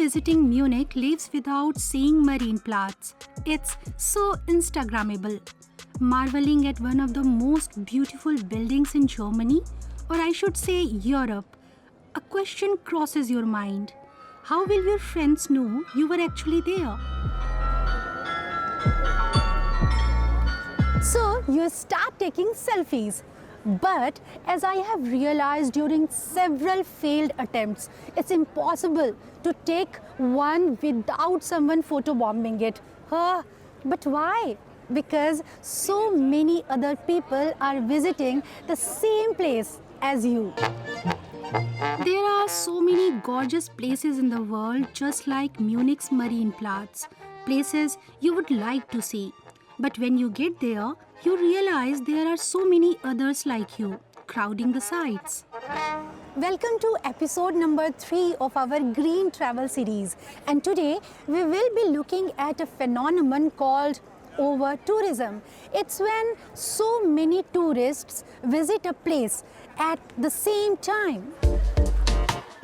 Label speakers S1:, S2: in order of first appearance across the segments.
S1: visiting Munich lives without seeing Marienplatz. It's so Instagrammable. Marveling at one of the most beautiful buildings in Germany, or I should say Europe, a question crosses your mind. How will your friends know you were actually there? So you start taking selfies. But as I have realized during several failed attempts, it's impossible to take one without someone photobombing it. But why? Because so many other people are visiting the same place as you. There are so many gorgeous places in the world just like Munich's Marienplatz, places you would like to see. But when you get there, you realize there are so many others like you, crowding the sights. Welcome to episode number 3 of our Green Travel series. And today we will be looking at a phenomenon called over-tourism. It's when so many tourists visit a place at the same time.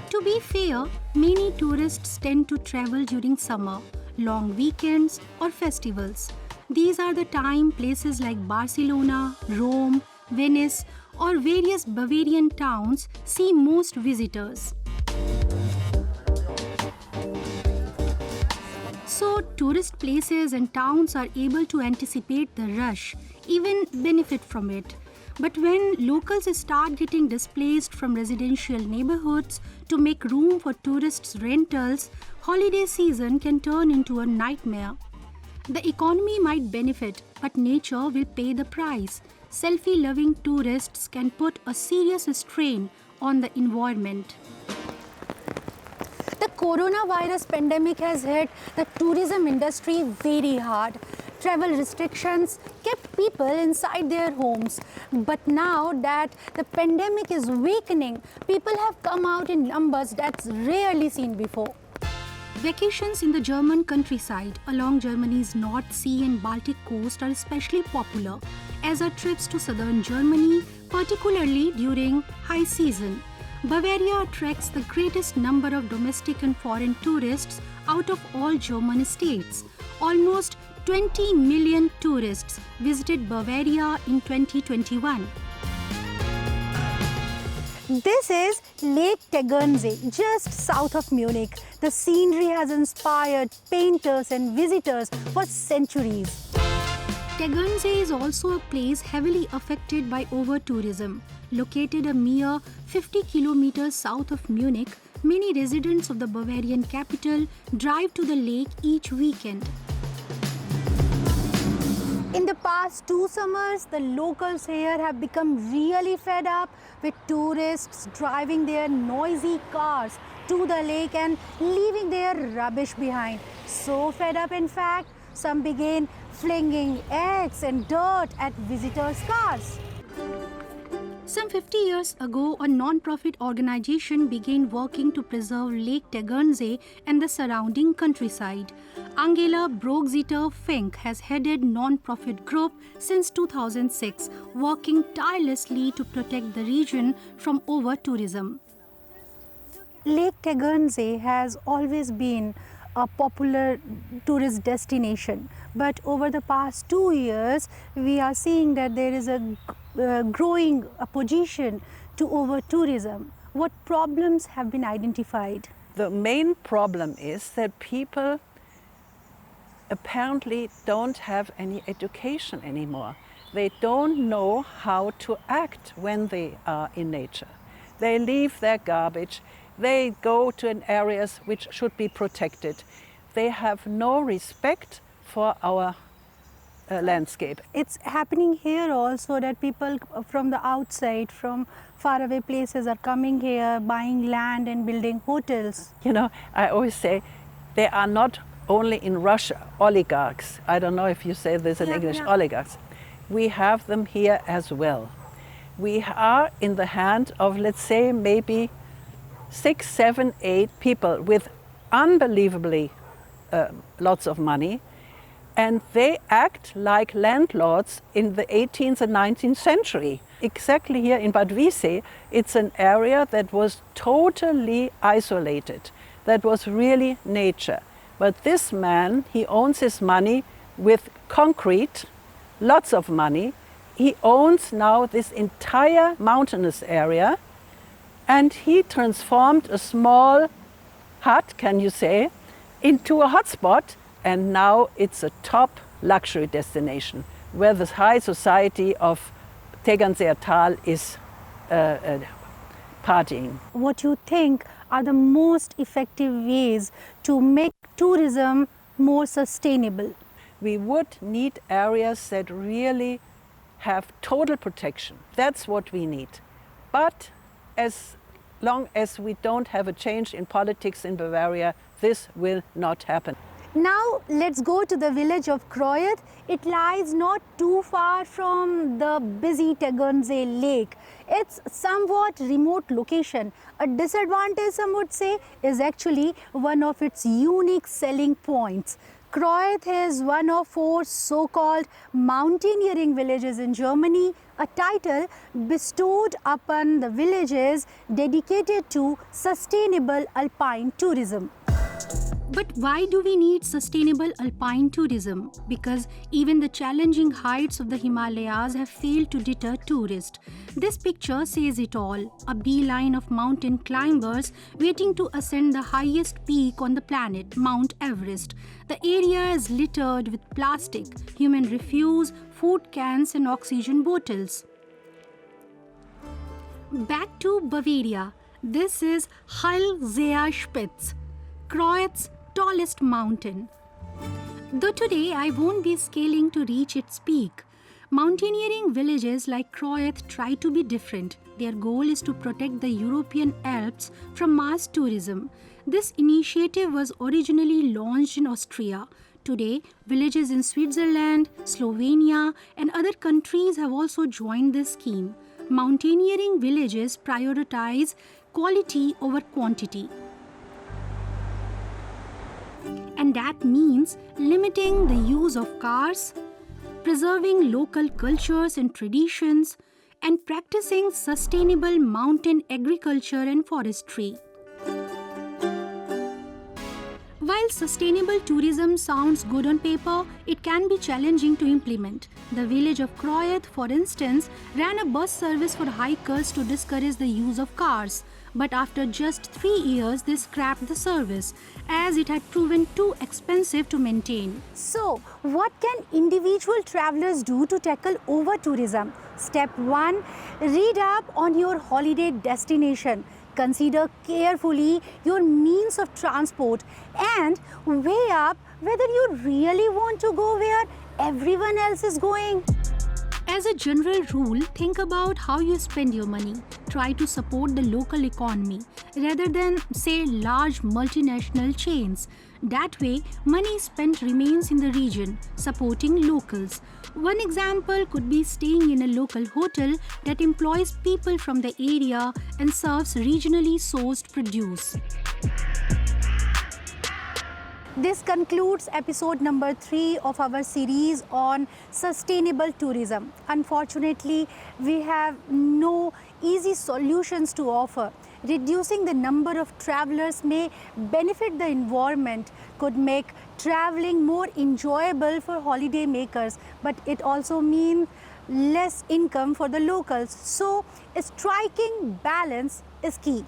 S1: To be fair, many tourists tend to travel during summer, long weekends or festivals. These are the time places like Barcelona, Rome, Venice or various Bavarian towns see most visitors. So tourist places and towns are able to anticipate the rush, even benefit from it. But when locals start getting displaced from residential neighborhoods to make room for tourists' rentals, holiday season can turn into a nightmare. The economy might benefit, but nature will pay the price. Selfie-loving tourists can put a serious strain on the environment. The coronavirus pandemic has hit the tourism industry very hard. Travel restrictions kept people inside their homes. But now that the pandemic is weakening, people have come out in numbers that's rarely seen before. Vacations in the German countryside along Germany's North Sea and Baltic coast are especially popular, as are trips to southern Germany, particularly during high season. Bavaria attracts the greatest number of domestic and foreign tourists out of all German states. Almost 20 million tourists visited Bavaria in 2021. This is Lake Tegernsee, just south of Munich. The scenery has inspired painters and visitors for centuries. Tegernsee is also a place heavily affected by over-tourism. Located a mere 50 kilometers south of Munich, many residents of the Bavarian capital drive to the lake each weekend. In the past 2 summers, the locals here have become really fed up with tourists driving their noisy cars to the lake and leaving their rubbish behind. So fed up, in fact, some began flinging eggs and dirt at visitors' cars. Some 50 years ago, a non-profit organization began working to preserve Lake Tegernsee and the surrounding countryside. Angela Brogziter-Fink has headed non-profit group since 2006, working tirelessly to protect the region from over-tourism. Lake Tegernsee has always been a popular tourist destination, but over the past 2 years, we are seeing that there is a growing opposition to over-tourism. What problems have been identified?
S2: The main problem is that people apparently don't have any education anymore. They don't know how to act when they are in nature. They leave their garbage, they go to areas which should be protected. They have no respect for our landscape.
S1: It's happening here also that people from the outside, from faraway places are coming here, buying land and building hotels.
S2: You know, I always say they are not only in Russia oligarchs. I don't know if you say this in English, oligarchs. We have them here as well. We are in the hand of, let's say, maybe 6, 7, 8 people with unbelievably lots of money, and they act like landlords in the 18th and 19th century. Exactly here in Bad Wiessee, it's an area that was totally isolated. that was really nature. But this man, he owns his money with concrete, lots of money. He owns now this entire mountainous area, and he transformed a small hut, can you say, into a hotspot, and now it's a top luxury destination where the high society of Tegernseer Tal is partying.
S1: What you think are the most effective ways to make tourism more sustainable?
S2: We would need areas that really have total protection. That's what we need. But as long as we don't have a change in politics in Bavaria, this will not happen.
S1: Now let's go to the village of Kroyeth. It lies not too far from the busy Tegernsee Lake. It's somewhat remote location. A disadvantage, some would say, is actually one of its unique selling points. Kroyeth is one of 4 so-called mountaineering villages in Germany, a title bestowed upon the villages dedicated to sustainable alpine tourism. But why do we need sustainable alpine tourism? Because even the challenging heights of the Himalayas have failed to deter tourists. This picture says it all, a beeline of mountain climbers waiting to ascend the highest peak on the planet, Mount Everest. The area is littered with plastic, human refuse, food cans and oxygen bottles. Back to Bavaria. This is Heilseerspitze, Kroyeth's tallest mountain. Though today I won't be scaling to reach its peak. Mountaineering villages like Kroyeth try to be different. Their goal is to protect the European Alps from mass tourism. This initiative was originally launched in Austria. Today, villages in Switzerland, Slovenia, and other countries have also joined this scheme. Mountaineering villages prioritize quality over quantity. And that means limiting the use of cars, preserving local cultures and traditions, and practicing sustainable mountain agriculture and forestry. While sustainable tourism sounds good on paper, it can be challenging to implement. The village of Kroyeth, for instance, ran a bus service for hikers to discourage the use of cars. But after just 3 years, they scrapped the service as it had proven too expensive to maintain. So, what can individual travelers do to tackle over-tourism? Step 1. Read up on your holiday destination. Consider carefully your means of transport and weigh up whether you really want to go where everyone else is going. As a general rule, think about how you spend your money. Try to support the local economy rather than, say, large multinational chains. That way, money spent remains in the region, supporting locals. One example could be staying in a local hotel that employs people from the area and serves regionally sourced produce. This concludes episode number 3 of our series on sustainable tourism. Unfortunately, we have no easy solutions to offer. Reducing the number of travelers may benefit the environment, could make traveling more enjoyable for holiday makers, but it also means less income for the locals. So, striking balance is key.